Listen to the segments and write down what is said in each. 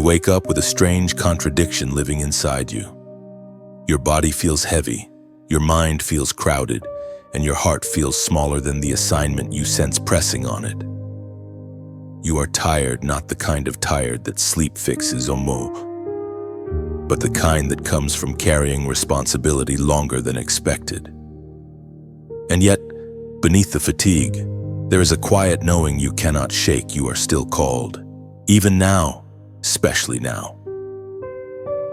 You wake up with a strange contradiction living inside you. Your body feels heavy, your mind feels crowded, and your heart feels smaller than the assignment you sense pressing on it. You are tired, not the kind of tired that sleep fixes or but the kind that comes from carrying responsibility longer than expected. And yet, beneath the fatigue, there is a quiet knowing you cannot shake. You are still called, even now, especially now.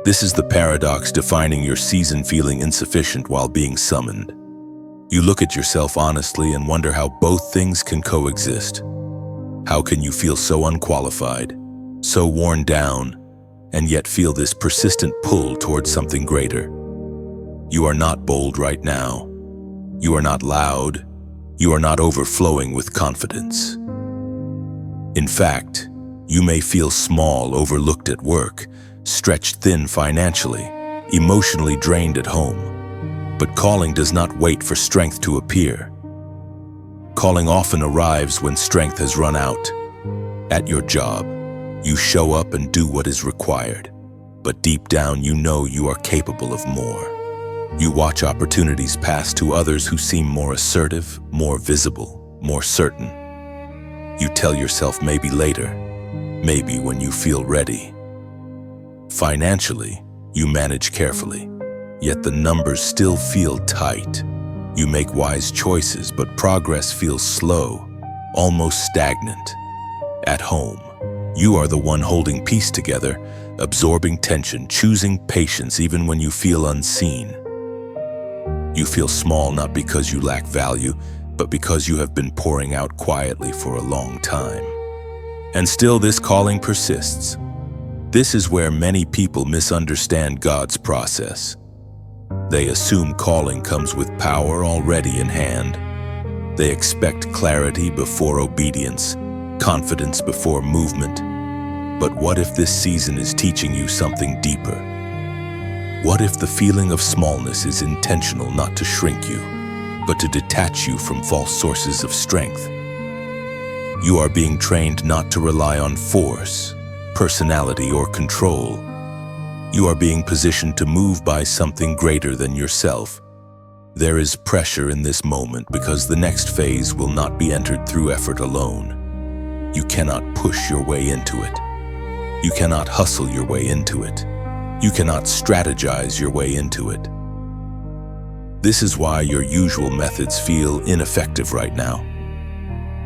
This is the paradox defining your season, feeling insufficient while being summoned. You look at yourself honestly and wonder how both things can coexist. How can you feel so unqualified, so worn down, and yet feel this persistent pull towards something greater? You are not bold right now. You are not loud. You are not overflowing with confidence. In fact, you may feel small, overlooked at work, stretched thin financially, emotionally drained at home. But calling does not wait for strength to appear. Calling often arrives when strength has run out. At your job, you show up and do what is required, but deep down you know you are capable of more. You watch opportunities pass to others who seem more assertive, more visible, more certain. You tell yourself maybe later, maybe when you feel ready. Financially, you manage carefully, yet the numbers still feel tight. You make wise choices, but progress feels slow, almost stagnant. At home, you are the one holding peace together, absorbing tension, choosing patience even when you feel unseen. You feel small not because you lack value, but because you have been pouring out quietly for a long time. And still this calling persists. This is where many people misunderstand God's process. They assume calling comes with power already in hand. They expect clarity before obedience, confidence before movement. But what if this season is teaching you something deeper? What if the feeling of smallness is intentional, not to shrink you, but to detach you from false sources of strength? You are being trained not to rely on force, personality, or control. You are being positioned to move by something greater than yourself. There is pressure in this moment because the next phase will not be entered through effort alone. You cannot push your way into it. You cannot hustle your way into it. You cannot strategize your way into it. This is why your usual methods feel ineffective right now.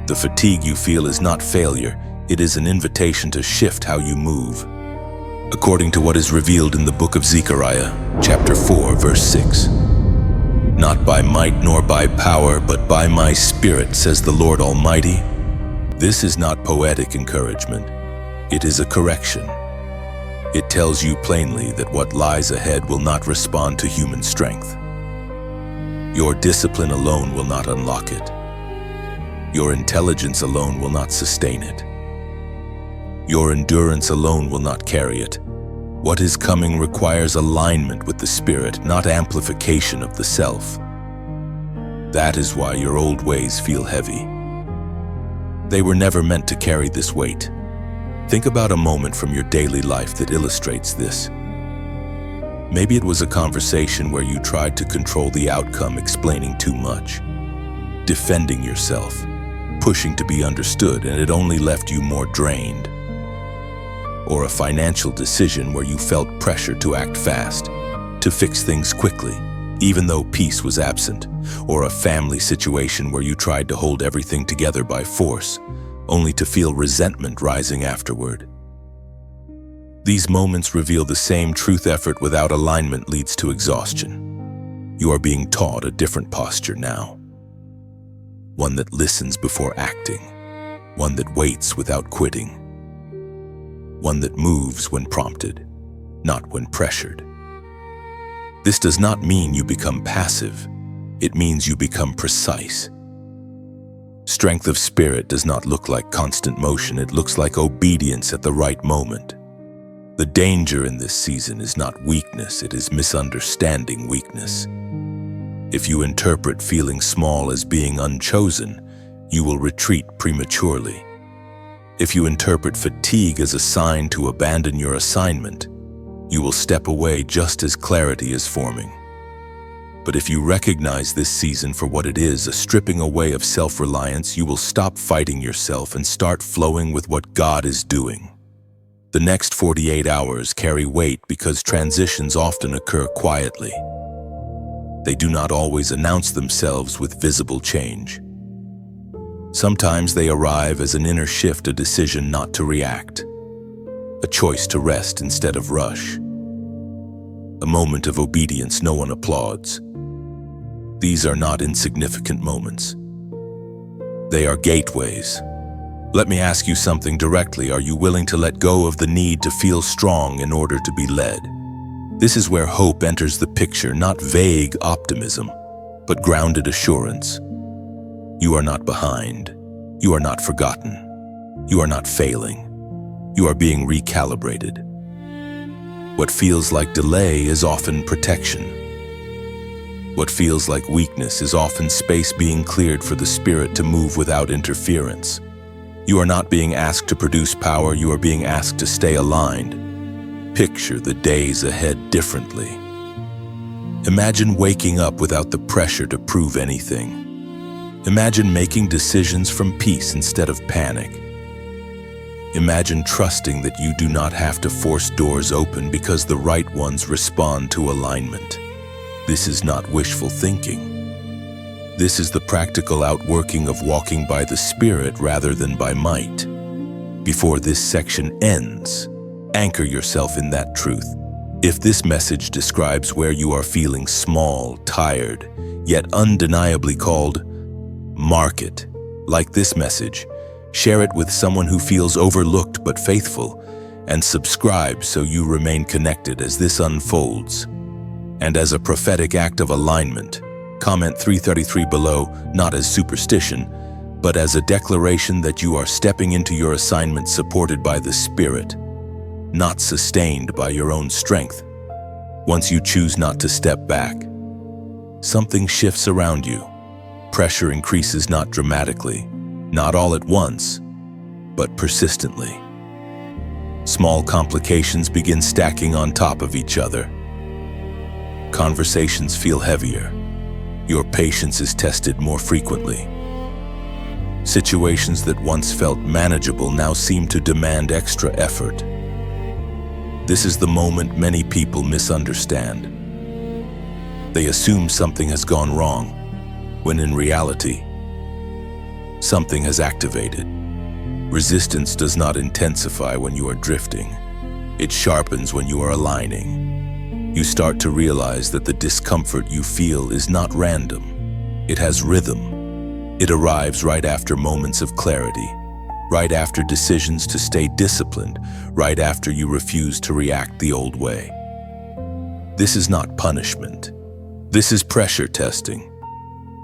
The fatigue you feel is not failure, it is an invitation to shift how you move. According to what is revealed in the book of Zechariah, chapter 4, verse 6. Not by might nor by power, but by my Spirit, says the Lord Almighty. This is not poetic encouragement. It is a correction. It tells you plainly that what lies ahead will not respond to human strength. Your discipline alone will not unlock it. Your intelligence alone will not sustain it. Your endurance alone will not carry it. What is coming requires alignment with the Spirit, not amplification of the self. That is why your old ways feel heavy. They were never meant to carry this weight. Think about a moment from your daily life that illustrates this. Maybe it was a conversation where you tried to control the outcome, explaining too much, defending yourself, pushing to be understood, and it only left you more drained. Or a financial decision where you felt pressure to act fast, to fix things quickly, even though peace was absent. Or a family situation where you tried to hold everything together by force, only to feel resentment rising afterward. These moments reveal the same truth: effort without alignment leads to exhaustion. You are being taught a different posture now. One that listens before acting. One that waits without quitting. One that moves when prompted, not when pressured. This does not mean you become passive. It means you become precise. Strength of spirit does not look like constant motion. It looks like obedience at the right moment. The danger in this season is not weakness, it is misunderstanding weakness. If you interpret feeling small as being unchosen, you will retreat prematurely. If you interpret fatigue as a sign to abandon your assignment, you will step away just as clarity is forming. But if you recognize this season for what it is, a stripping away of self-reliance, you will stop fighting yourself and start flowing with what God is doing. The next 48 hours carry weight because transitions often occur quietly. They do not always announce themselves with visible change. Sometimes they arrive as an inner shift, a decision not to react, a choice to rest instead of rush, a moment of obedience no one applauds. These are not insignificant moments. They are gateways. Let me ask you something directly. Are you willing to let go of the need to feel strong in order to be led? This is where hope enters the picture, not vague optimism, but grounded assurance. You are not behind. You are not forgotten. You are not failing. You are being recalibrated. What feels like delay is often protection. What feels like weakness is often space being cleared for the Spirit to move without interference. You are not being asked to produce power, you are being asked to stay aligned. Picture the days ahead differently. Imagine waking up without the pressure to prove anything. Imagine making decisions from peace instead of panic. Imagine trusting that you do not have to force doors open because the right ones respond to alignment. This is not wishful thinking. This is the practical outworking of walking by the Spirit rather than by might. Before this section ends, anchor yourself in that truth. If this message describes where you are feeling small, tired, yet undeniably called, mark it. Like this message, share it with someone who feels overlooked but faithful, and subscribe so you remain connected as this unfolds. And as a prophetic act of alignment, comment 333 below, not as superstition, but as a declaration that you are stepping into your assignment supported by the Spirit, not sustained by your own strength. Once you choose not to step back, something shifts around you. Pressure increases not dramatically, not all at once, but persistently. Small complications begin stacking on top of each other. Conversations feel heavier. Your patience is tested more frequently. Situations that once felt manageable now seem to demand extra effort. This is the moment many people misunderstand. They assume something has gone wrong, when in reality, something has activated. Resistance does not intensify when you are drifting. It sharpens when you are aligning. You start to realize that the discomfort you feel is not random. It has rhythm. It arrives right after moments of clarity, right after decisions to stay disciplined, right after you refuse to react the old way. This is not punishment. This is pressure testing.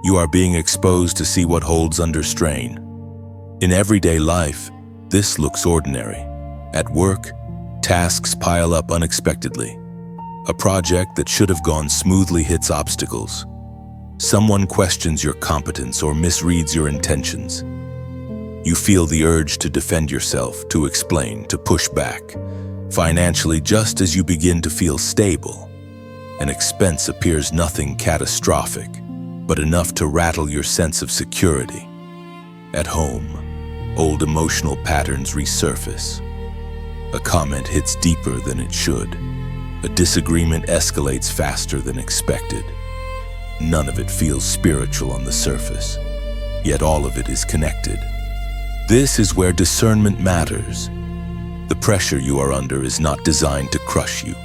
You are being exposed to see what holds under strain. In everyday life, this looks ordinary. At work, tasks pile up unexpectedly. A project that should have gone smoothly hits obstacles. Someone questions your competence or misreads your intentions. You feel the urge to defend yourself, to explain, to push back. Financially, just as you begin to feel stable, an expense appears nothing catastrophic, but enough to rattle your sense of security. At home, old emotional patterns resurface. A comment hits deeper than it should. A disagreement escalates faster than expected. None of it feels spiritual on the surface, yet all of it is connected. This is where discernment matters. The pressure you are under is not designed to crush you.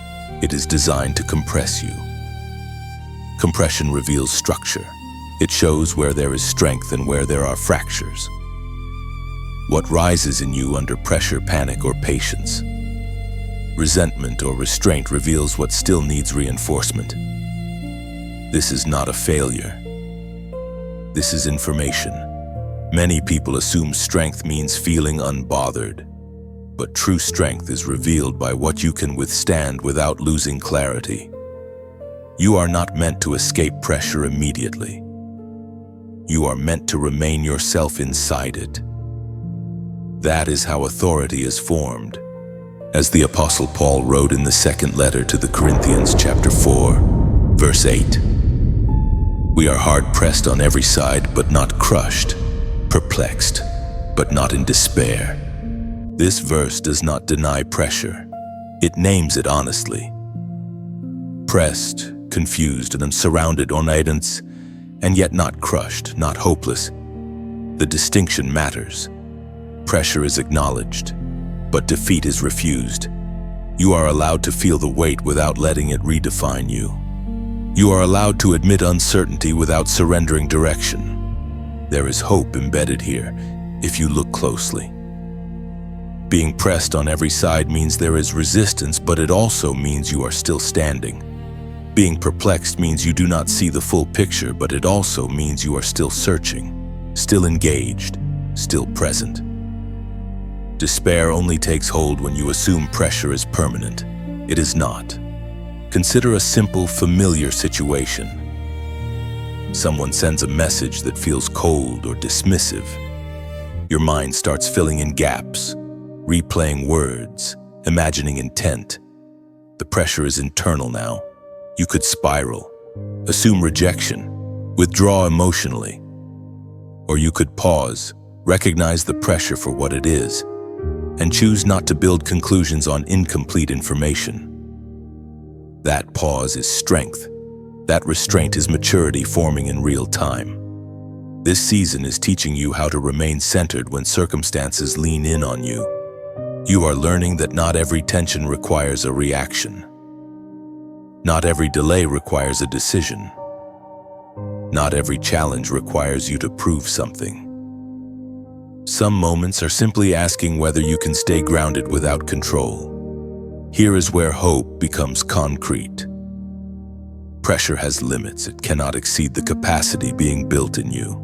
It is designed to compress you. Compression reveals structure. It shows where there is strength and where there are fractures. What rises in you under pressure, panic, or patience? Resentment or restraint reveals what still needs reinforcement. This is not a failure. This is information. Many people assume strength means feeling unbothered, but true strength is revealed by what you can withstand without losing clarity. You are not meant to escape pressure immediately. You are meant to remain yourself inside it. That is how authority is formed. As the Apostle Paul wrote in the second letter to the Corinthians, chapter 4, verse 8, "We are hard-pressed on every side, but not crushed, perplexed, but not in despair." This verse does not deny pressure. It names it honestly. Pressed, confused, and surrounded on items, and yet not crushed, not hopeless. The distinction matters. Pressure is acknowledged, but defeat is refused. You are allowed to feel the weight without letting it redefine you. You are allowed to admit uncertainty without surrendering direction. There is hope embedded here, if you look closely. Being pressed on every side means there is resistance, but it also means you are still standing. Being perplexed means you do not see the full picture, but it also means you are still searching, still engaged, still present. Despair only takes hold when you assume pressure is permanent. It is not. Consider a simple, familiar situation. Someone sends a message that feels cold or dismissive. Your mind starts filling in gaps, replaying words, imagining intent. The pressure is internal now. You could spiral, assume rejection, withdraw emotionally. Or you could pause, recognize the pressure for what it is, and choose not to build conclusions on incomplete information. That pause is strength. That restraint is maturity forming in real time. This season is teaching you how to remain centered when circumstances lean in on you. You are learning that not every tension requires a reaction. Not every delay requires a decision. Not every challenge requires you to prove something. Some moments are simply asking whether you can stay grounded without control. Here is where hope becomes concrete. Pressure has limits. It cannot exceed the capacity being built in you.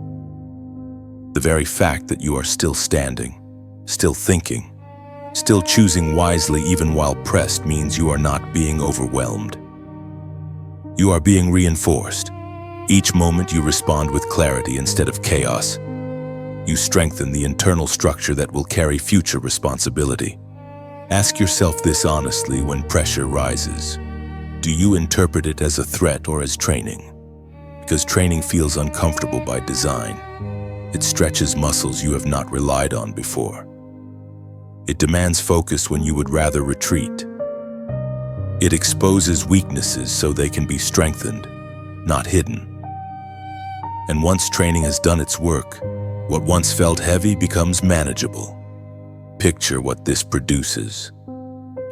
The very fact that you are still standing, still thinking, still choosing wisely even while pressed means you are not being overwhelmed. You are being reinforced. Each moment you respond with clarity instead of chaos. You strengthen the internal structure that will carry future responsibility. Ask yourself this honestly when pressure rises. Do you interpret it as a threat or as training? Because training feels uncomfortable by design. It stretches muscles you have not relied on before. It demands focus when you would rather retreat. It exposes weaknesses so they can be strengthened, not hidden. And once training has done its work, what once felt heavy becomes manageable. Picture what this produces.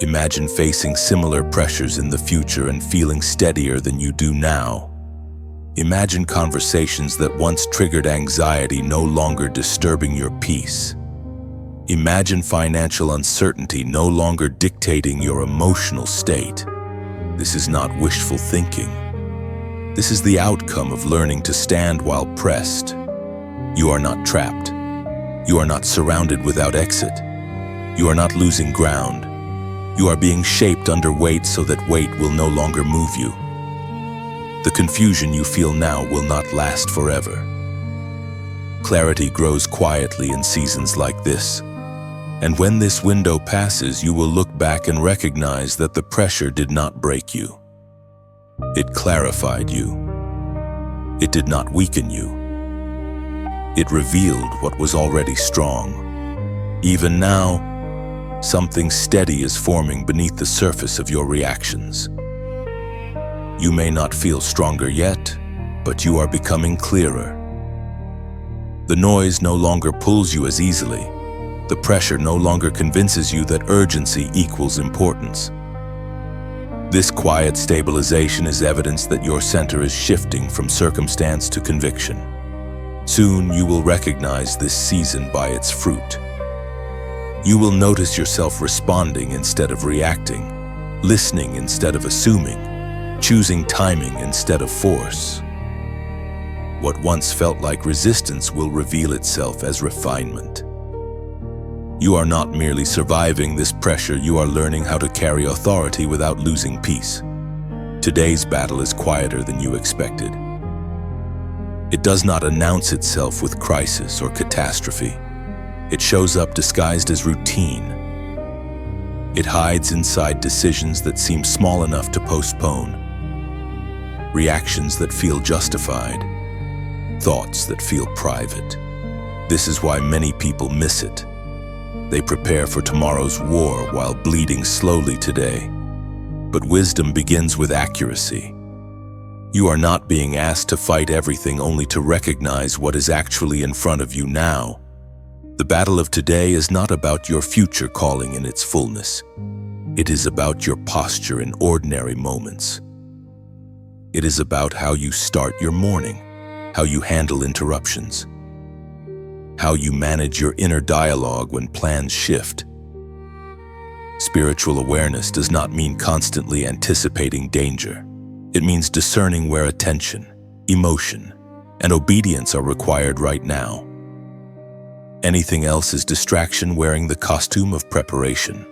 Imagine facing similar pressures in the future and feeling steadier than you do now. Imagine conversations that once triggered anxiety no longer disturbing your peace. Imagine financial uncertainty no longer dictating your emotional state. This is not wishful thinking. This is the outcome of learning to stand while pressed. You are not trapped. You are not surrounded without exit. You are not losing ground. You are being shaped under weight so that weight will no longer move you. The confusion you feel now will not last forever. Clarity grows quietly in seasons like this. And when this window passes, you will look back and recognize that the pressure did not break you. It clarified you. It did not weaken you. It revealed what was already strong. Even now, something steady is forming beneath the surface of your reactions. You may not feel stronger yet, but you are becoming clearer. The noise no longer pulls you as easily. The pressure no longer convinces you that urgency equals importance. This quiet stabilization is evidence that your center is shifting from circumstance to conviction. Soon you will recognize this season by its fruit. You will notice yourself responding instead of reacting, listening instead of assuming, choosing timing instead of force. What once felt like resistance will reveal itself as refinement. You are not merely surviving this pressure, you are learning how to carry authority without losing peace. Today's battle is quieter than you expected. It does not announce itself with crisis or catastrophe. It shows up disguised as routine. It hides inside decisions that seem small enough to postpone, reactions that feel justified, thoughts that feel private. This is why many people miss it. They prepare for tomorrow's war while bleeding slowly today. But wisdom begins with accuracy. You are not being asked to fight everything, only to recognize what is actually in front of you now. The battle of today is not about your future calling in its fullness. It is about your posture in ordinary moments. It is about how you start your morning, how you handle interruptions, how you manage your inner dialogue when plans shift. Spiritual awareness does not mean constantly anticipating danger. It means discerning where attention, emotion, and obedience are required right now. Anything else is distraction wearing the costume of preparation.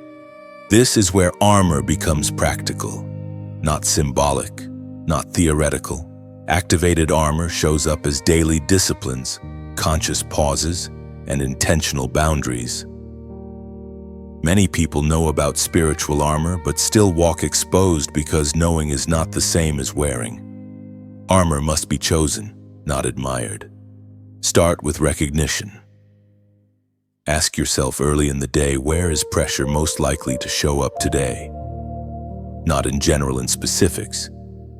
This is where armor becomes practical, not symbolic, not theoretical. Activated armor shows up as daily disciplines, conscious pauses, and intentional boundaries. Many people know about spiritual armor but still walk exposed because knowing is not the same as wearing. Armor must be chosen, not admired. Start with recognition. Ask yourself early in the day, where is pressure most likely to show up today? Not in general and specifics.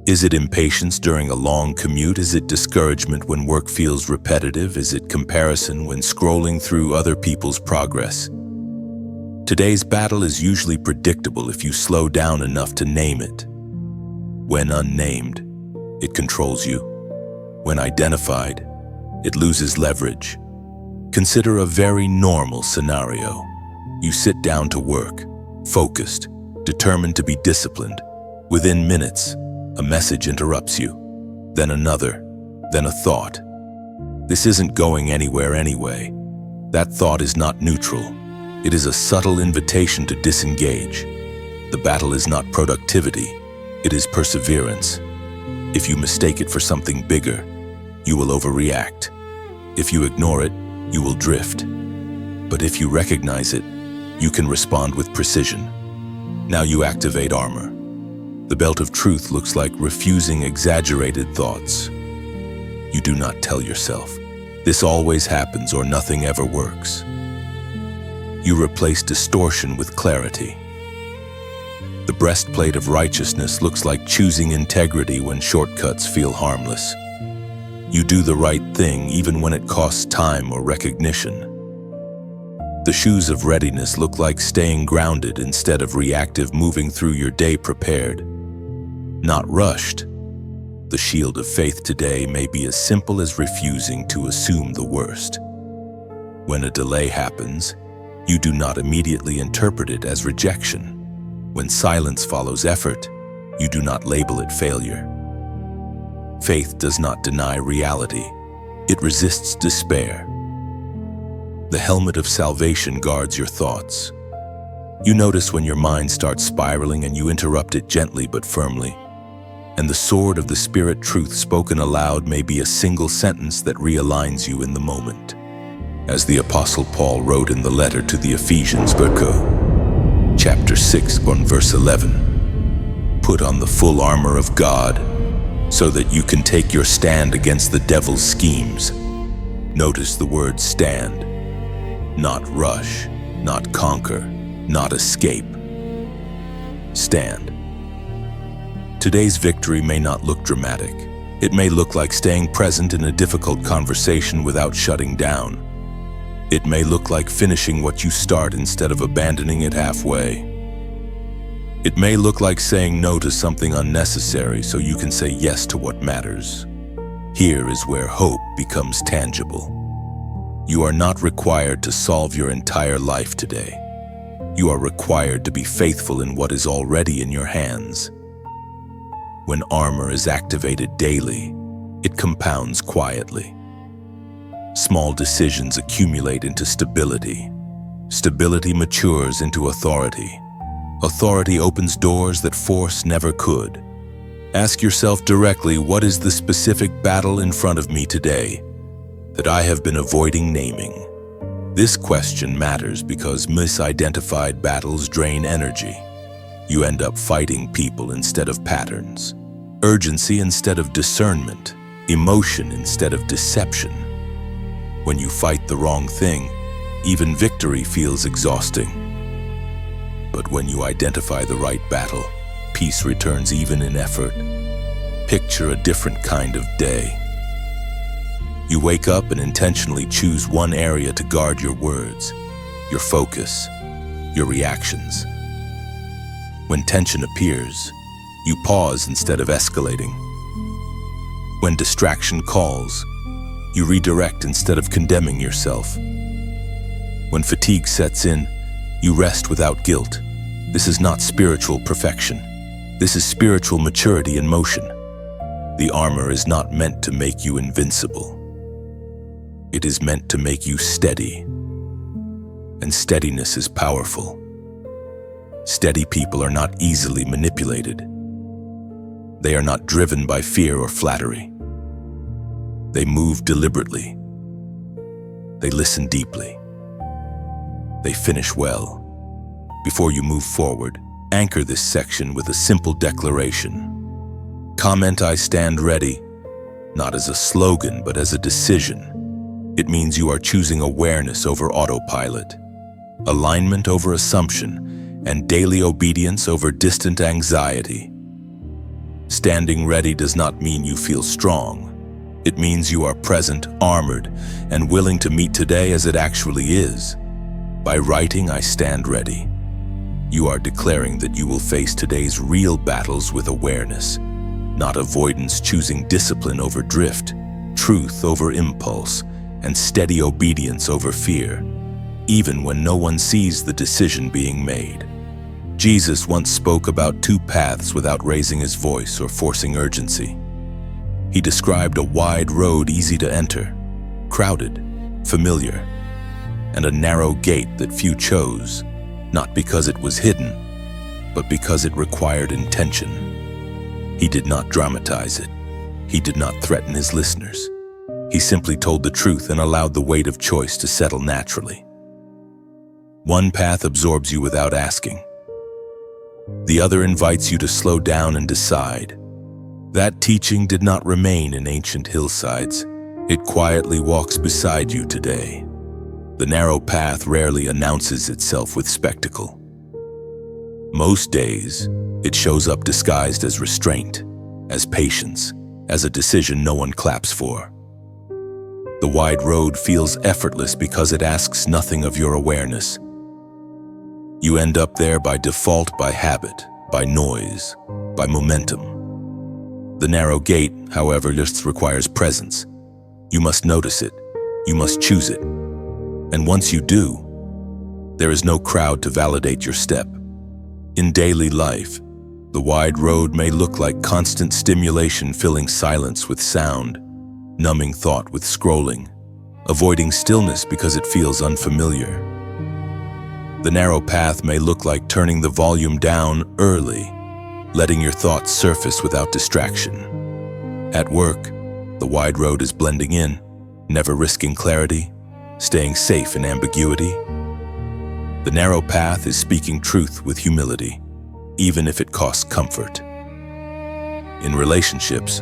Is it impatience during a long commute? Is it discouragement when work feels repetitive? Is it comparison when scrolling through other people's progress? Today's battle is usually predictable if you slow down enough to name it. When unnamed, it controls you. When identified, it loses leverage. Consider a very normal scenario. You sit down to work, focused, determined to be disciplined. Within minutes, a message interrupts you, then another, then a thought. This isn't going anywhere anyway. That thought is not neutral. It is a subtle invitation to disengage. The battle is not productivity, it is perseverance. If you mistake it for something bigger, you will overreact. If you ignore it, you will drift. But if you recognize it, you can respond with precision. Now you activate armor. The belt of truth looks like refusing exaggerated thoughts. You do not tell yourself, "This always happens," or "Nothing ever works." You replace distortion with clarity. The breastplate of righteousness looks like choosing integrity when shortcuts feel harmless. You do the right thing even when it costs time or recognition. The shoes of readiness look like staying grounded instead of reactive, moving through your day prepared, not rushed. The shield of faith today may be as simple as refusing to assume the worst. When a delay happens, you do not immediately interpret it as rejection. When silence follows effort, you do not label it failure. Faith does not deny reality. It resists despair. The helmet of salvation guards your thoughts. You notice when your mind starts spiraling and you interrupt it gently but firmly. And the sword of the Spirit, truth spoken aloud, may be a single sentence that realigns you in the moment. As the Apostle Paul wrote in the letter to the Ephesians, chapter 6, verse 11, "Put on the full armor of God, so that you can take your stand against the devil's schemes." Notice the word stand. Not rush, not conquer, not escape. Stand. Today's victory may not look dramatic. It may look like staying present in a difficult conversation without shutting down. It may look like finishing what you start instead of abandoning it halfway. It may look like saying no to something unnecessary so you can say yes to what matters. Here is where hope becomes tangible. You are not required to solve your entire life today. You are required to be faithful in what is already in your hands. When armor is activated daily, it compounds quietly. Small decisions accumulate into stability. Stability matures into authority. Authority opens doors that force never could. Ask yourself directly, what is the specific battle in front of me today that I have been avoiding naming? This question matters because misidentified battles drain energy. You end up fighting people instead of patterns, urgency instead of discernment, emotion instead of deception. When you fight the wrong thing, even victory feels exhausting. But when you identify the right battle, peace returns even in effort. Picture a different kind of day. You wake up and intentionally choose one area to guard your words, your focus, your reactions. When tension appears, you pause instead of escalating. When distraction calls, you redirect instead of condemning yourself. When fatigue sets in, you rest without guilt. This is not spiritual perfection. This is spiritual maturity in motion. The armor is not meant to make you invincible. It is meant to make you steady. And steadiness is powerful. Steady people are not easily manipulated. They are not driven by fear or flattery. They move deliberately. They listen deeply. They finish well. Before you move forward, anchor this section with a simple declaration. Comment, "I stand ready," not as a slogan, but as a decision. It means you are choosing awareness over autopilot, alignment over assumption, and daily obedience over distant anxiety. Standing ready does not mean you feel strong. It means you are present, armored, and willing to meet today as it actually is. By writing, "I stand ready," you are declaring that you will face today's real battles with awareness, not avoidance, choosing discipline over drift, truth over impulse, and steady obedience over fear, even when no one sees the decision being made. Jesus once spoke about two paths without raising his voice or forcing urgency. He described a wide road easy to enter, crowded, familiar, and a narrow gate that few chose, not because it was hidden, but because it required intention. He did not dramatize it. He did not threaten his listeners. He simply told the truth and allowed the weight of choice to settle naturally. One path absorbs you without asking. The other invites you to slow down and decide. That teaching did not remain in ancient hillsides. It quietly walks beside you today. The narrow path rarely announces itself with spectacle. Most days, it shows up disguised as restraint, as patience, as a decision no one claps for. The wide road feels effortless because it asks nothing of your awareness. You end up there by default, by habit, by noise, by momentum. The narrow gate, however, just requires presence. You must notice it. You must choose it. And once you do, there is no crowd to validate your step. In daily life, the wide road may look like constant stimulation filling silence with sound, numbing thought with scrolling, avoiding stillness because it feels unfamiliar. The narrow path may look like turning the volume down early, letting your thoughts surface without distraction. At work, the wide road is blending in, never risking clarity, staying safe in ambiguity. The narrow path is speaking truth with humility, even if it costs comfort. In relationships,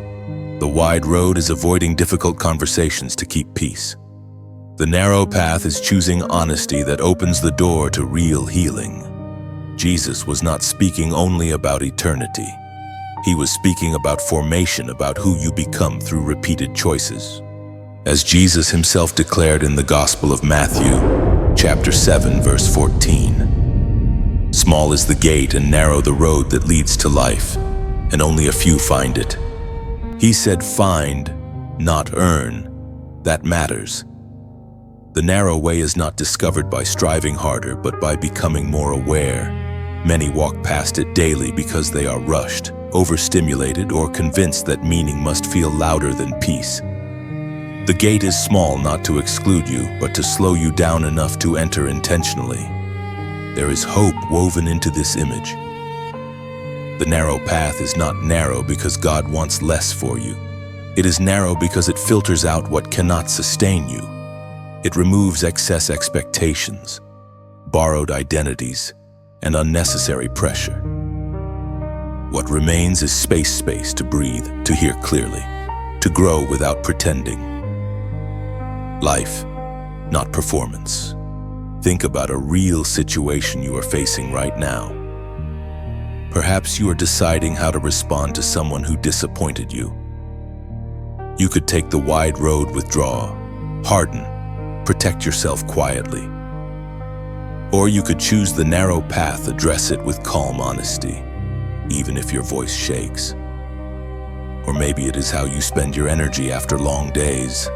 the wide road is avoiding difficult conversations to keep peace. The narrow path is choosing honesty that opens the door to real healing. Jesus was not speaking only about eternity. He was speaking about formation, about who you become through repeated choices. As Jesus himself declared in the Gospel of Matthew, chapter 7, verse 14, "Small is the gate and narrow the road that leads to life, and only a few find it." He said find, not earn. That matters. The narrow way is not discovered by striving harder, but by becoming more aware. Many walk past it daily because they are rushed, overstimulated, or convinced that meaning must feel louder than peace. The gate is small not to exclude you, but to slow you down enough to enter intentionally. There is hope woven into this image. The narrow path is not narrow because God wants less for you. It is narrow because it filters out what cannot sustain you. It removes excess expectations, borrowed identities, and unnecessary pressure. What remains is space to breathe, to hear clearly, to grow without pretending. Life, not performance. Think about a real situation you are facing right now. Perhaps you are deciding how to respond to someone who disappointed you. You could take the wide road, withdraw, harden, protect yourself quietly. Or you could choose the narrow path, address it with calm honesty, even if your voice shakes. Or maybe it is how you spend your energy after long days.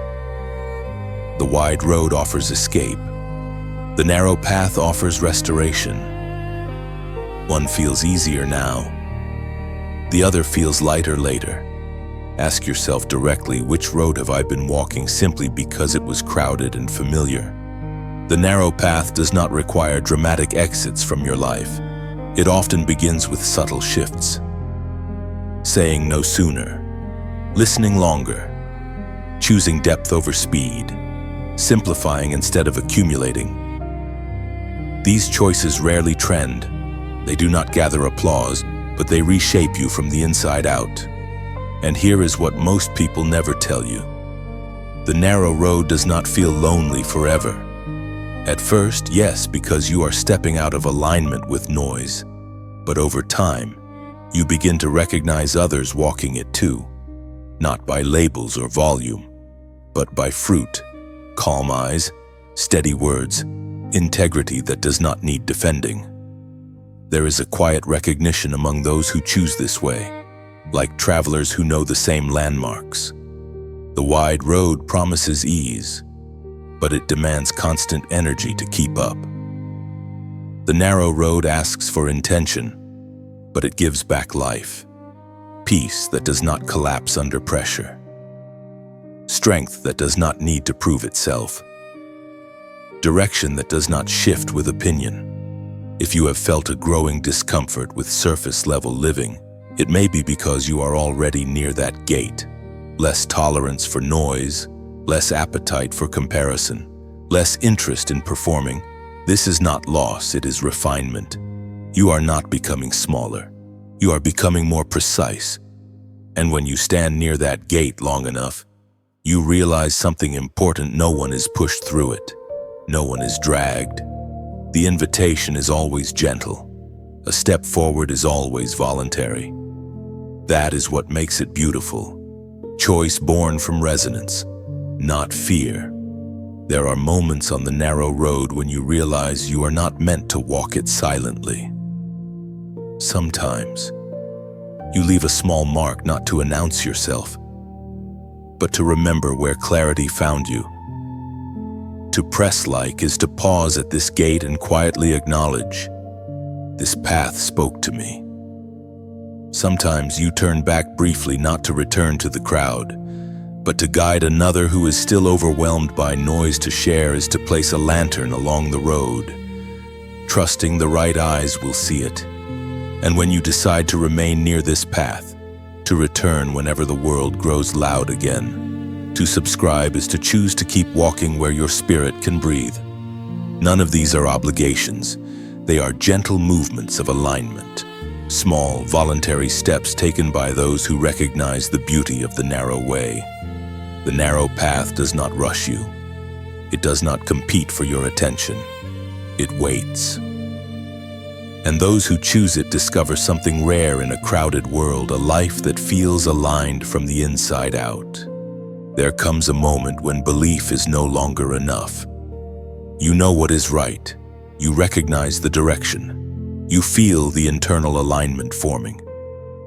The wide road offers escape. The narrow path offers restoration. One feels easier now. The other feels lighter later. Ask yourself directly, which road have I been walking simply because it was crowded and familiar? The narrow path does not require dramatic exits from your life. It often begins with subtle shifts. Saying no sooner, listening longer, choosing depth over speed, simplifying instead of accumulating. These choices rarely trend. They do not gather applause, but they reshape you from the inside out. And here is what most people never tell you. The narrow road does not feel lonely forever. At first, yes, because you are stepping out of alignment with noise. But over time, you begin to recognize others walking it too. Not by labels or volume, but by fruit, calm eyes, steady words, integrity that does not need defending. There is a quiet recognition among those who choose this way, like travelers who know the same landmarks. The wide road promises ease, but it demands constant energy to keep up. The narrow road asks for intention, but it gives back life, peace that does not collapse under pressure, strength that does not need to prove itself, direction that does not shift with opinion. If you have felt a growing discomfort with surface-level living, it may be because you are already near that gate. Less tolerance for noise, less appetite for comparison, less interest in performing. This is not loss, it is refinement. You are not becoming smaller. You are becoming more precise. And when you stand near that gate long enough, you realize something important. No one is pushed through it. No one is dragged. The invitation is always gentle. A step forward is always voluntary. That is what makes it beautiful. Choice born from resonance, not fear. There are moments on the narrow road when you realize you are not meant to walk it silently. Sometimes, you leave a small mark not to announce yourself, but to remember where clarity found you. To press like is to pause at this gate and quietly acknowledge, this path spoke to me. Sometimes you turn back briefly, not to return to the crowd, but to guide another who is still overwhelmed by noise. To share is to place a lantern along the road, trusting the right eyes will see it. And when you decide to remain near this path, to return whenever the world grows loud again. To subscribe is to choose to keep walking where your spirit can breathe. None of these are obligations. They are gentle movements of alignment. Small, voluntary steps taken by those who recognize the beauty of the narrow way. The narrow path does not rush you. It does not compete for your attention. It waits. And those who choose it discover something rare in a crowded world, a life that feels aligned from the inside out. There comes a moment when belief is no longer enough. You know what is right. You recognize the direction. You feel the internal alignment forming.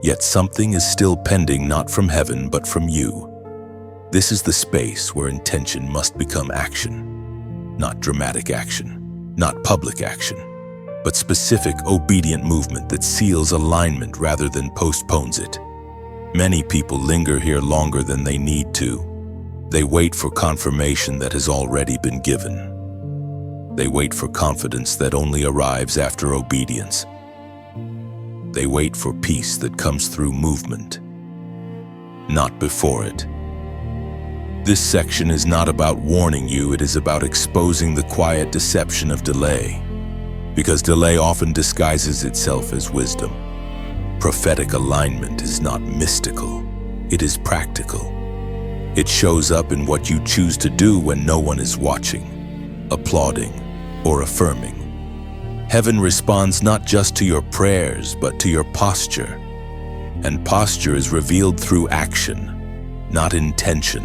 Yet something is still pending, not from heaven, but from you. This is the space where intention must become action. Not dramatic action, not public action, but specific, obedient movement that seals alignment rather than postpones it. Many people linger here longer than they need to. They wait for confirmation that has already been given. They wait for confidence that only arrives after obedience. They wait for peace that comes through movement, not before it. This section is not about warning you, it is about exposing the quiet deception of delay. Because delay often disguises itself as wisdom. Prophetic alignment is not mystical, it is practical. It shows up in what you choose to do when no one is watching, applauding, or affirming. Heaven responds not just to your prayers, but to your posture. And posture is revealed through action, not intention.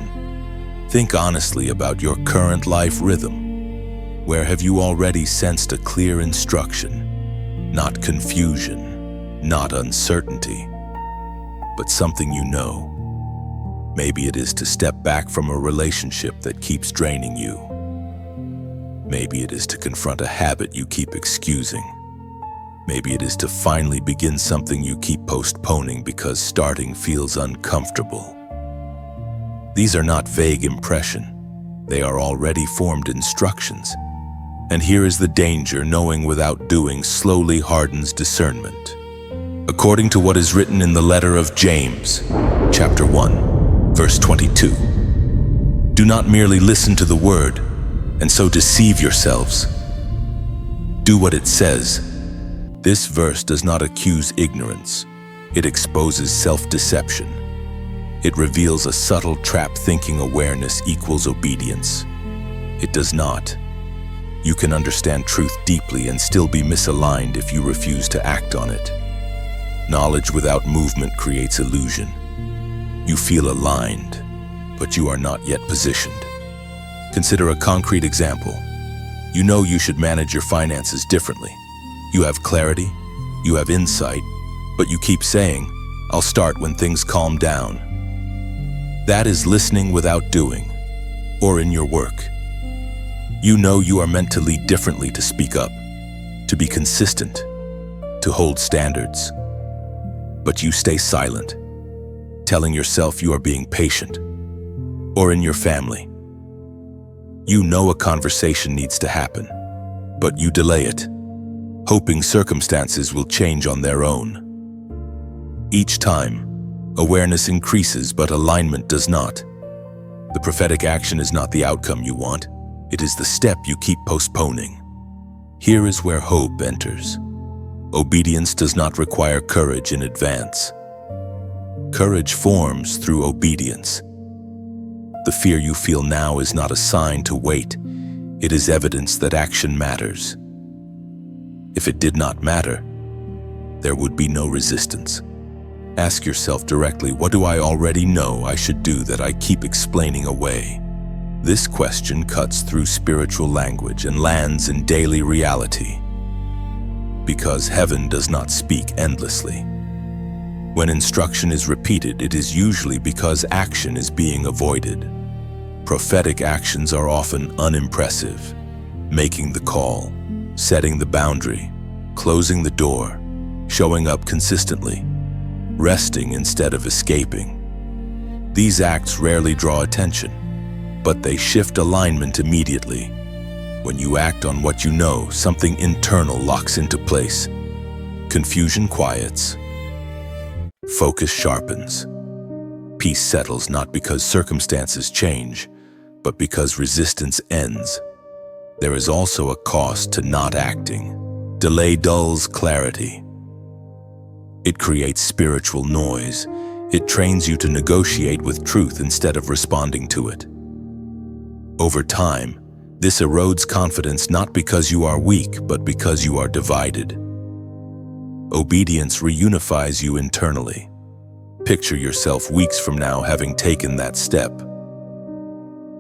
Think honestly about your current life rhythm. Where have you already sensed a clear instruction? Not confusion, not uncertainty, but something you know. Maybe it is to step back from a relationship that keeps draining you. Maybe it is to confront a habit you keep excusing. Maybe it is to finally begin something you keep postponing because starting feels uncomfortable. These are not vague impressions. They are already formed instructions. And here is the danger: knowing without doing slowly hardens discernment. According to what is written in the letter of James, chapter 1, verse 22, do not merely listen to the word and so deceive yourselves. Do what it says. This verse does not accuse ignorance. It exposes self-deception. It reveals a subtle trap thinking awareness equals obedience. It does not. You can understand truth deeply and still be misaligned if you refuse to act on it. Knowledge without movement creates illusion. You feel aligned, but you are not yet positioned. Consider a concrete example. You know you should manage your finances differently. You have clarity, you have insight, but you keep saying, "I'll start when things calm down." That is listening without doing, or in your work. You know you are meant to lead differently, to speak up, to be consistent, to hold standards. But you stay silent, telling yourself you are being patient. Or in your family. You know a conversation needs to happen, but you delay it, hoping circumstances will change on their own. Each time, awareness increases, but alignment does not. The prophetic action is not the outcome you want. It is the step you keep postponing. Here is where hope enters. Obedience does not require courage in advance. Courage forms through obedience. The fear you feel now is not a sign to wait. It is evidence that action matters. If it did not matter, there would be no resistance. Ask yourself directly, what do I already know I should do that I keep explaining away? This question cuts through spiritual language and lands in daily reality. Because heaven does not speak endlessly. When instruction is repeated, it is usually because action is being avoided. Prophetic actions are often unimpressive. Making the call, setting the boundary, closing the door, showing up consistently, resting instead of escaping. These acts rarely draw attention, but they shift alignment immediately. When you act on what you know, something internal locks into place. Confusion quiets. Focus sharpens. Peace settles not because circumstances change, but because resistance ends. There is also a cost to not acting. Delay dulls clarity. It creates spiritual noise. It trains you to negotiate with truth instead of responding to it. Over time, this erodes confidence not because you are weak, but because you are divided. Obedience reunifies you internally. Picture yourself weeks from now having taken that step.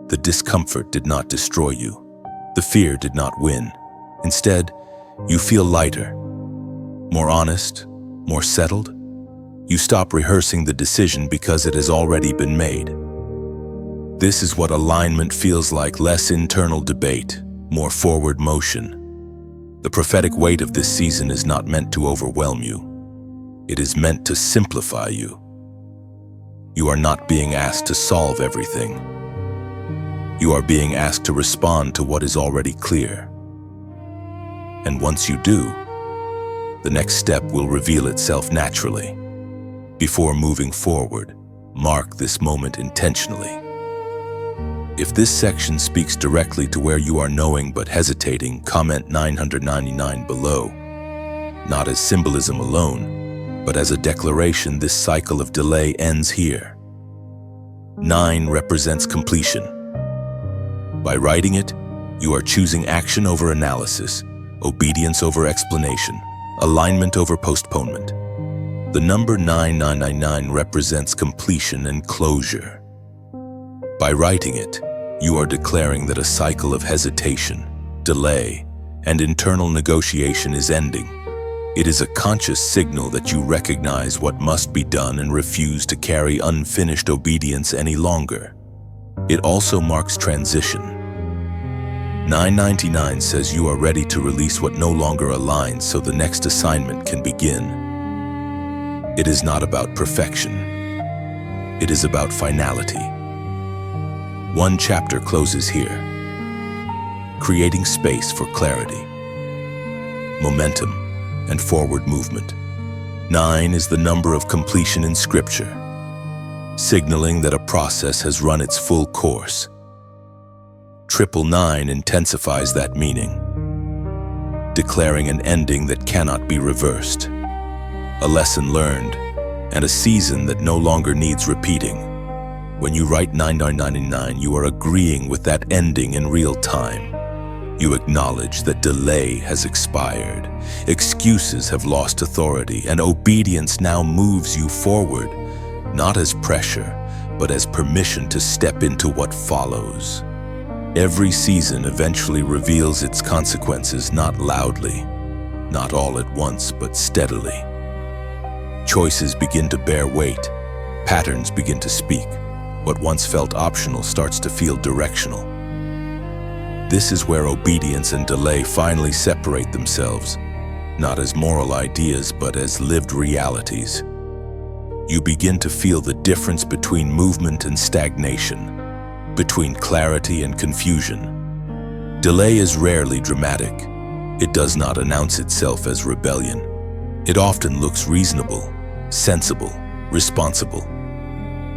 The discomfort did not destroy you. The fear did not win. Instead, you feel lighter, more honest, more settled. You stop rehearsing the decision because it has already been made. This is what alignment feels like: less internal debate, more forward motion. The prophetic weight of this season is not meant to overwhelm you. It is meant to simplify you. You are not being asked to solve everything. You are being asked to respond to what is already clear. And once you do, the next step will reveal itself naturally. Before moving forward, mark this moment intentionally. If this section speaks directly to where you are knowing but hesitating, comment 999 below. Not as symbolism alone, but as a declaration this cycle of delay ends here. 9 represents completion. By writing it, you are choosing action over analysis, obedience over explanation, alignment over postponement. The number 9999 represents completion and closure. By writing it, you are declaring that a cycle of hesitation, delay, and internal negotiation is ending. It is a conscious signal that you recognize what must be done and refuse to carry unfinished obedience any longer. It also marks transition. 999 says you are ready to release what no longer aligns so the next assignment can begin. It is not about perfection. It is about finality. One chapter closes here, creating space for clarity, momentum, and forward movement. 9 is the number of completion in Scripture, signaling that a process has run its full course. 999 intensifies that meaning, declaring an ending that cannot be reversed, a lesson learned, and a season that no longer needs repeating. When you write 9999, you are agreeing with that ending in real time. You acknowledge that delay has expired, excuses have lost authority, and obedience now moves you forward, not as pressure, but as permission to step into what follows. Every season eventually reveals its consequences, not loudly, not all at once, but steadily. Choices begin to bear weight, patterns begin to speak. What once felt optional starts to feel directional. This is where obedience and delay finally separate themselves, not as moral ideas, but as lived realities. You begin to feel the difference between movement and stagnation, between clarity and confusion. Delay is rarely dramatic. It does not announce itself as rebellion. It often looks reasonable, sensible, responsible.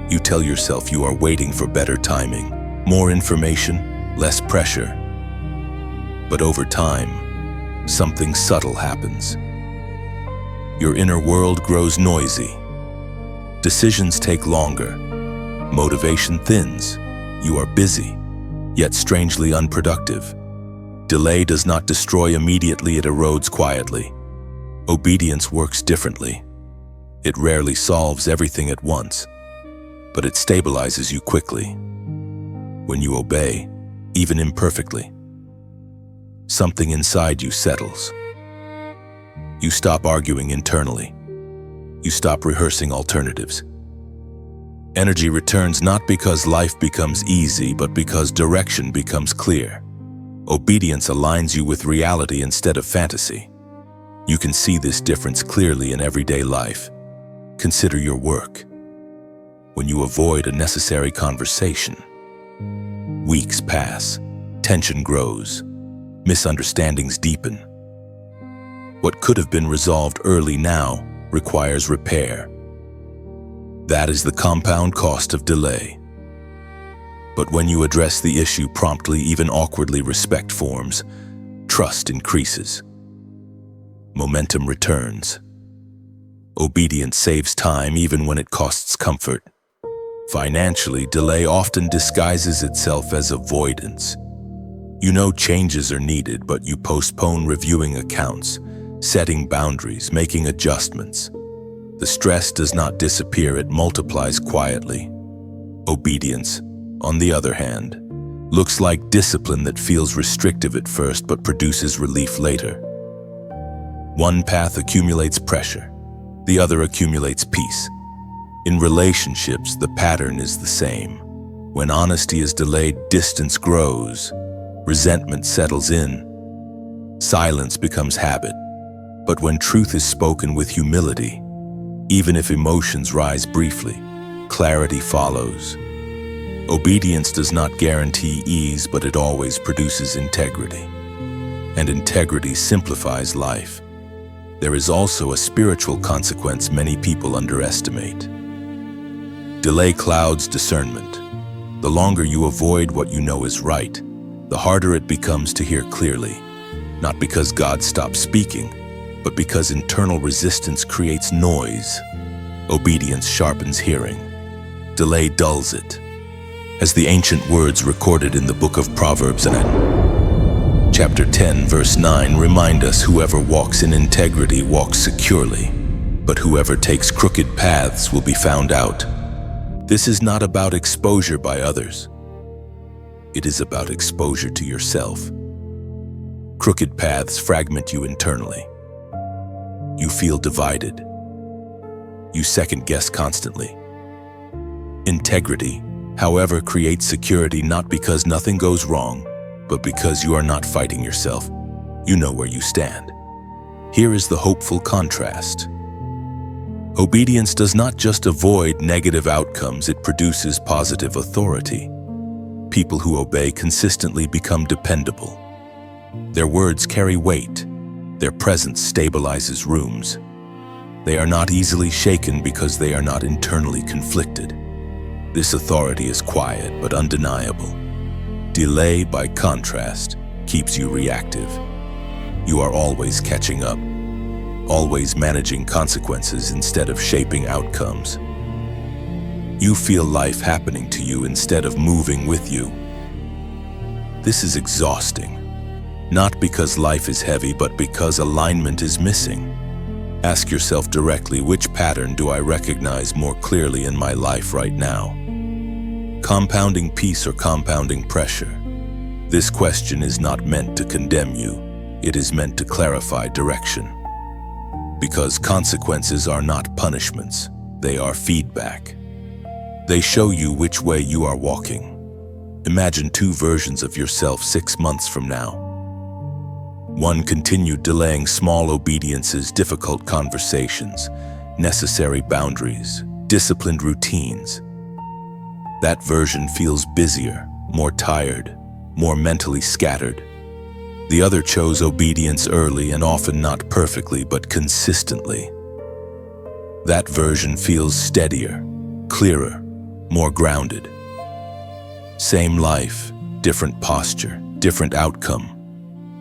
You tell yourself you are waiting for better timing, more information, less pressure. But over time, something subtle happens. Your inner world grows noisy. Decisions take longer. Motivation thins. You are busy, yet strangely unproductive. Delay does not destroy immediately, it erodes quietly. Obedience works differently. It rarely solves everything at once, but it stabilizes you quickly. When you obey, even imperfectly, something inside you settles. You stop arguing internally. You stop rehearsing alternatives. Energy returns not because life becomes easy, but because direction becomes clear. Obedience aligns you with reality instead of fantasy. You can see this difference clearly in everyday life. Consider your work. When you avoid a necessary conversation, weeks pass, tension grows, misunderstandings deepen. What could have been resolved early now requires repair. That is the compound cost of delay. But when you address the issue promptly, even awkwardly, respect forms, trust increases. Momentum returns. Obedience saves time even when it costs comfort. Financially, delay often disguises itself as avoidance. You know changes are needed, but you postpone reviewing accounts, setting boundaries, making adjustments. The stress does not disappear, it multiplies quietly. Obedience, on the other hand, looks like discipline that feels restrictive at first but produces relief later. One path accumulates pressure, the other accumulates peace. In relationships, the pattern is the same. When honesty is delayed, distance grows, resentment settles in, silence becomes habit. But when truth is spoken with humility, even if emotions rise briefly, clarity follows. Obedience does not guarantee ease, but it always produces integrity. And integrity simplifies life. There is also a spiritual consequence many people underestimate. Delay clouds discernment. The longer you avoid what you know is right, the harder it becomes to hear clearly. Not because God stopped speaking, but because internal resistance creates noise. Obedience sharpens hearing. Delay dulls it. As the ancient words recorded in the book of Proverbs and chapter 10, verse 9 remind us, whoever walks in integrity walks securely, but whoever takes crooked paths will be found out. This is not about exposure by others. It is about exposure to yourself. Crooked paths fragment you internally. You feel divided. You second-guess constantly. Integrity, however, creates security not because nothing goes wrong, but because you are not fighting yourself. You know where you stand. Here is the hopeful contrast. Obedience does not just avoid negative outcomes, it produces positive authority. People who obey consistently become dependable. Their words carry weight. Their presence stabilizes rooms. They are not easily shaken because they are not internally conflicted. This authority is quiet but undeniable. Delay, by contrast, keeps you reactive. You are always catching up, always managing consequences instead of shaping outcomes. You feel life happening to you instead of moving with you. This is exhausting, not because life is heavy, but because alignment is missing. Ask yourself directly, which pattern do I recognize more clearly in my life right now? Compounding peace or compounding pressure? This question is not meant to condemn you. It is meant to clarify direction. Because consequences are not punishments, they are feedback. They show you which way you are walking. Imagine two versions of yourself 6 months from now. One continued delaying small obediences, difficult conversations, necessary boundaries, disciplined routines. That version feels busier, more tired, more mentally scattered. The other chose obedience early and often not perfectly, but consistently. That version feels steadier, clearer, more grounded. Same life, different posture, different outcome.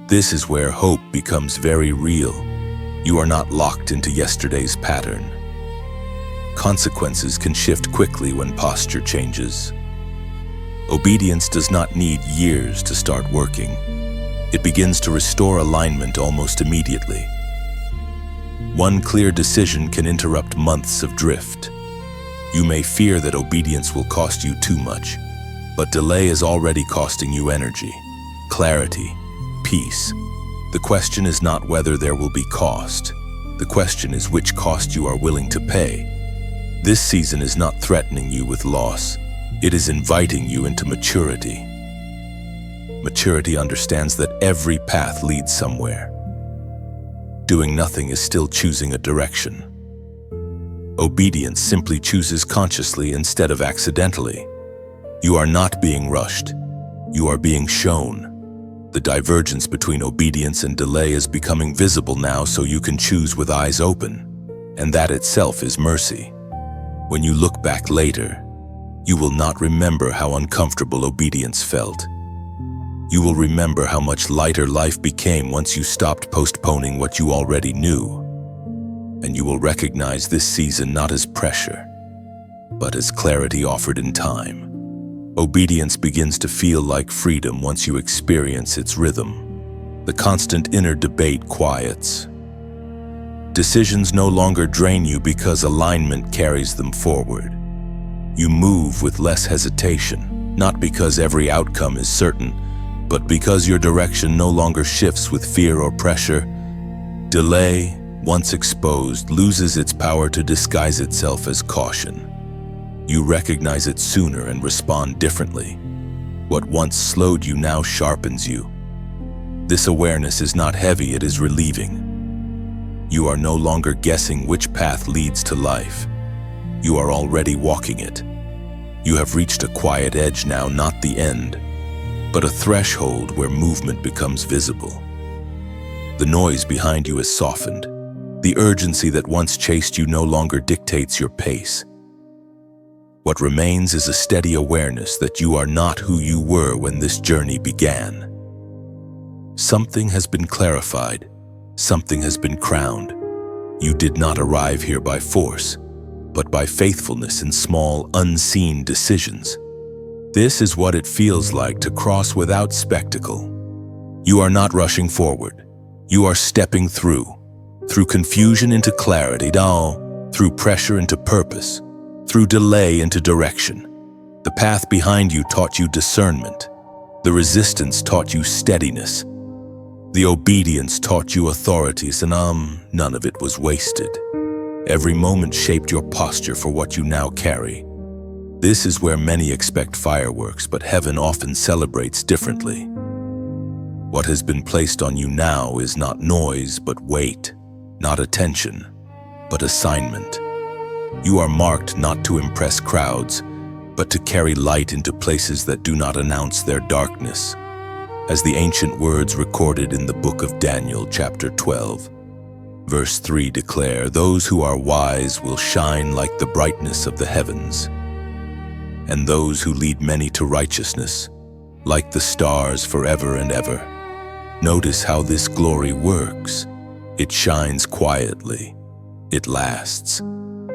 This is where hope becomes very real. You are not locked into yesterday's pattern. Consequences can shift quickly when posture changes. Obedience does not need years to start working. It begins to restore alignment almost immediately. One clear decision can interrupt months of drift. You may fear that obedience will cost you too much, but delay is already costing you energy, clarity, peace. The question is not whether there will be cost. The question is which cost you are willing to pay. This season is not threatening you with loss. It is inviting you into maturity. Maturity understands that every path leads somewhere. Doing nothing is still choosing a direction. Obedience simply chooses consciously instead of accidentally. You are not being rushed. You are being shown. The divergence between obedience and delay is becoming visible now, so you can choose with eyes open. And that itself is mercy. When you look back later, you will not remember how uncomfortable obedience felt. You will remember how much lighter life became once you stopped postponing what you already knew. And you will recognize this season not as pressure, but as clarity offered in time. Obedience begins to feel like freedom once you experience its rhythm. The constant inner debate quiets. Decisions no longer drain you because alignment carries them forward. You move with less hesitation, not because every outcome is certain, but because your direction no longer shifts with fear or pressure. Delay, once exposed, loses its power to disguise itself as caution. You recognize it sooner and respond differently. What once slowed you now sharpens you. This awareness is not heavy, it is relieving. You are no longer guessing which path leads to life. You are already walking it. You have reached a quiet edge now, not the end, but a threshold where movement becomes visible. The noise behind you is softened. The urgency that once chased you no longer dictates your pace. What remains is a steady awareness that you are not who you were when this journey began. Something has been clarified. Something has been crowned. You did not arrive here by force, but by faithfulness in small, unseen decisions. This is what it feels like to cross without spectacle. You are not rushing forward. You are stepping through confusion into clarity, through pressure into purpose, through delay into direction. The path behind you taught you discernment. The resistance taught you steadiness. The obedience taught you authorities, and none of it was wasted. Every moment shaped your posture for what you now carry. This is where many expect fireworks, but heaven often celebrates differently. What has been placed on you now is not noise, but weight, not attention, but assignment. You are marked not to impress crowds, but to carry light into places that do not announce their darkness. As the ancient words recorded in the book of Daniel, chapter 12, verse 3 declare, "Those who are wise will shine like the brightness of the heavens, and those who lead many to righteousness, like the stars forever and ever." Notice how this glory works. It shines quietly. It lasts.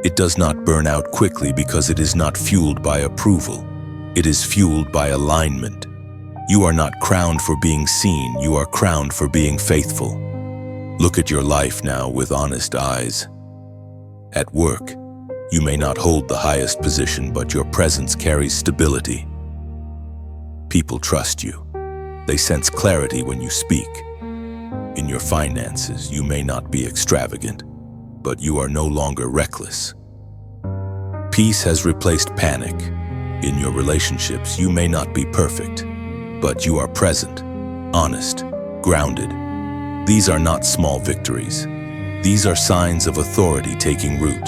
It does not burn out quickly because it is not fueled by approval. It is fueled by alignment. You are not crowned for being seen. You are crowned for being faithful. Look at your life now with honest eyes. At work, you may not hold the highest position, but your presence carries stability. People trust you. They sense clarity when you speak. In your finances, you may not be extravagant, but you are no longer reckless. Peace has replaced panic. In your relationships, you may not be perfect, but you are present, honest, grounded. These are not small victories. These are signs of authority taking root.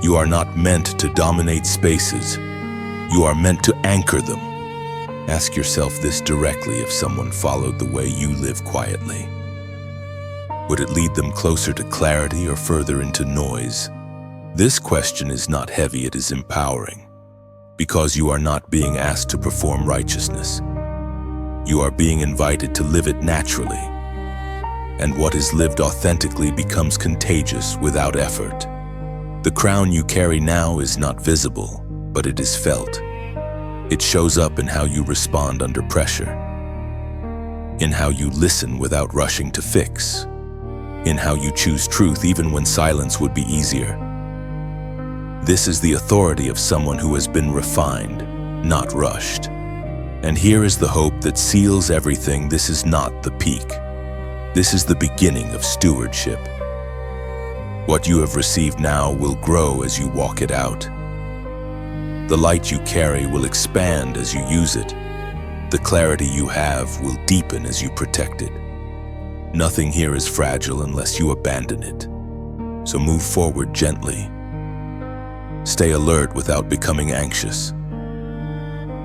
You are not meant to dominate spaces. You are meant to anchor them. Ask yourself this directly: if someone followed the way you live quietly, would it lead them closer to clarity or further into noise? This question is not heavy, it is empowering, because you are not being asked to perform righteousness. You are being invited to live it naturally, and what is lived authentically becomes contagious without effort. The crown you carry now is not visible, but it is felt. It shows up in how you respond under pressure, in how you listen without rushing to fix, in how you choose truth even when silence would be easier. This is the authority of someone who has been refined, not rushed. And here is the hope that seals everything. This is not the peak. This is the beginning of stewardship. What you have received now will grow as you walk it out. The light you carry will expand as you use it. The clarity you have will deepen as you protect it. Nothing here is fragile unless you abandon it. So move forward gently. Stay alert without becoming anxious.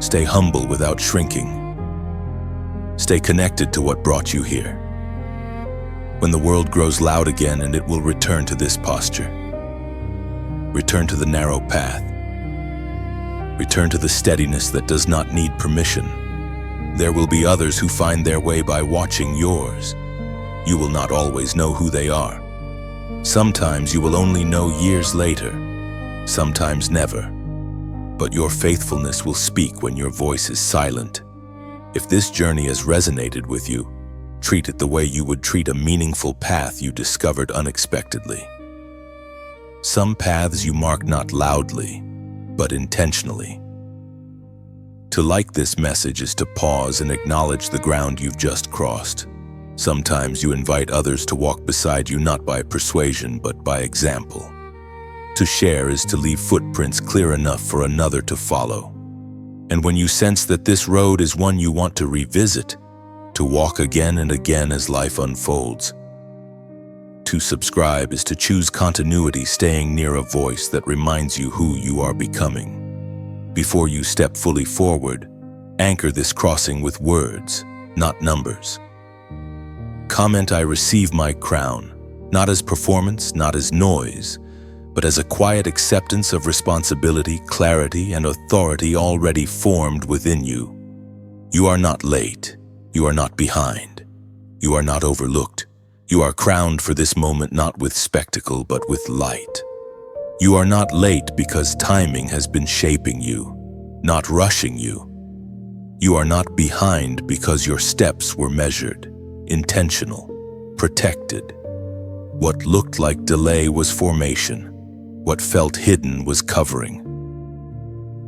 Stay humble without shrinking. Stay connected to what brought you here. When the world grows loud again, and it will return to this posture. Return to the narrow path. Return to the steadiness that does not need permission. There will be others who find their way by watching yours. You will not always know who they are. Sometimes you will only know years later, sometimes never. But your faithfulness will speak when your voice is silent. If this journey has resonated with you, treat it the way you would treat a meaningful path you discovered unexpectedly. Some paths you mark not loudly, but intentionally. To like this message is to pause and acknowledge the ground you've just crossed. Sometimes you invite others to walk beside you, not by persuasion, but by example. To share is to leave footprints clear enough for another to follow. And when you sense that this road is one you want to revisit, to walk again and again as life unfolds. To subscribe is to choose continuity, staying near a voice that reminds you who you are becoming. Before you step fully forward, anchor this crossing with words, not numbers. Comment, "I receive my crown," not as performance, not as noise, but as a quiet acceptance of responsibility, clarity, and authority already formed within you. You are not late. You are not behind. You are not overlooked. You are crowned for this moment not with spectacle but with light. You are not late because timing has been shaping you, not rushing you. You are not behind because your steps were measured, intentional, protected. What looked like delay was formation. What felt hidden was covering.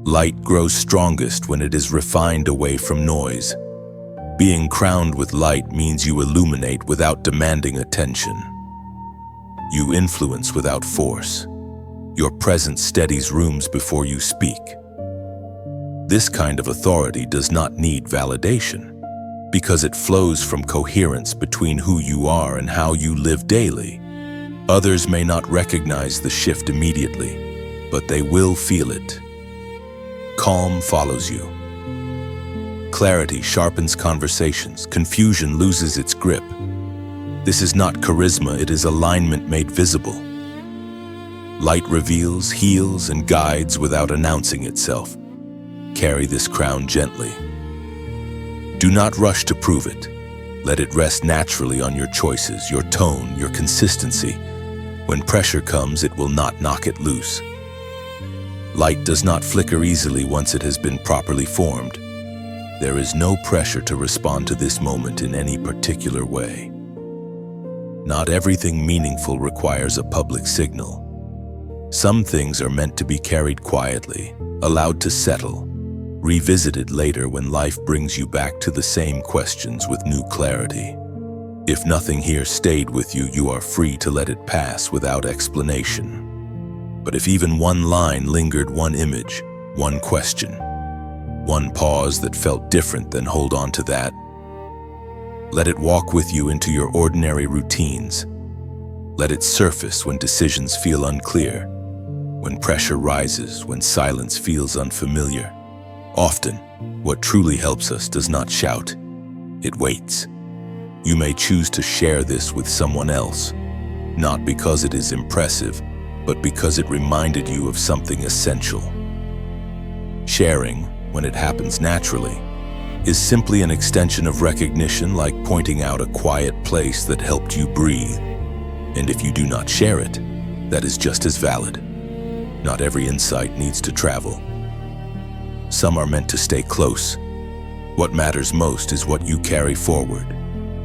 Light grows strongest when it is refined away from noise. Being crowned with light means you illuminate without demanding attention. You influence without force. Your presence steadies rooms before you speak. This kind of authority does not need validation, because it flows from coherence between who you are and how you live daily. Others may not recognize the shift immediately, but they will feel it. Calm follows you. Clarity sharpens conversations. Confusion loses its grip. This is not charisma, it is alignment made visible. Light reveals, heals, and guides without announcing itself. Carry this crown gently. Do not rush to prove it. Let it rest naturally on your choices, your tone, your consistency. When pressure comes, it will not knock it loose. Light does not flicker easily once it has been properly formed. There is no pressure to respond to this moment in any particular way. Not everything meaningful requires a public signal. Some things are meant to be carried quietly, allowed to settle, revisited later when life brings you back to the same questions with new clarity. If nothing here stayed with you, you are free to let it pass without explanation. But if even one line lingered, one image, one question, one pause that felt different, then hold on to that. Let it walk with you into your ordinary routines. Let it surface when decisions feel unclear, when pressure rises, when silence feels unfamiliar. Often, what truly helps us does not shout, it waits. You may choose to share this with someone else, not because it is impressive, but because it reminded you of something essential. Sharing, when it happens naturally, is simply an extension of recognition, like pointing out a quiet place that helped you breathe. And if you do not share it, that is just as valid. Not every insight needs to travel. Some are meant to stay close. What matters most is what you carry forward.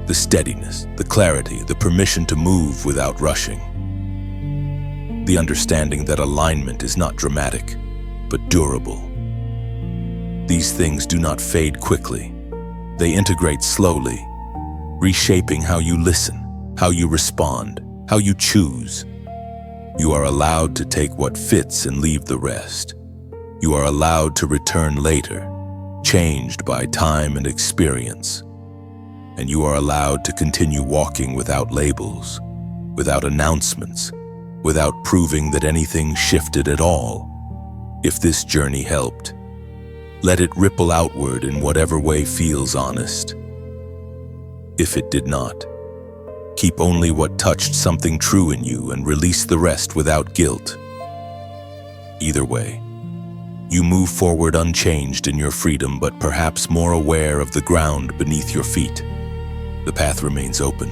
The steadiness, the clarity, the permission to move without rushing. The understanding that alignment is not dramatic, but durable. These things do not fade quickly. They integrate slowly, reshaping how you listen, how you respond, how you choose. You are allowed to take what fits and leave the rest. You are allowed to return later, changed by time and experience. And you are allowed to continue walking without labels, without announcements, without proving that anything shifted at all. If this journey helped, let it ripple outward in whatever way feels honest. If it did not, keep only what touched something true in you and release the rest without guilt. Either way, you move forward unchanged in your freedom, but perhaps more aware of the ground beneath your feet. The path remains open,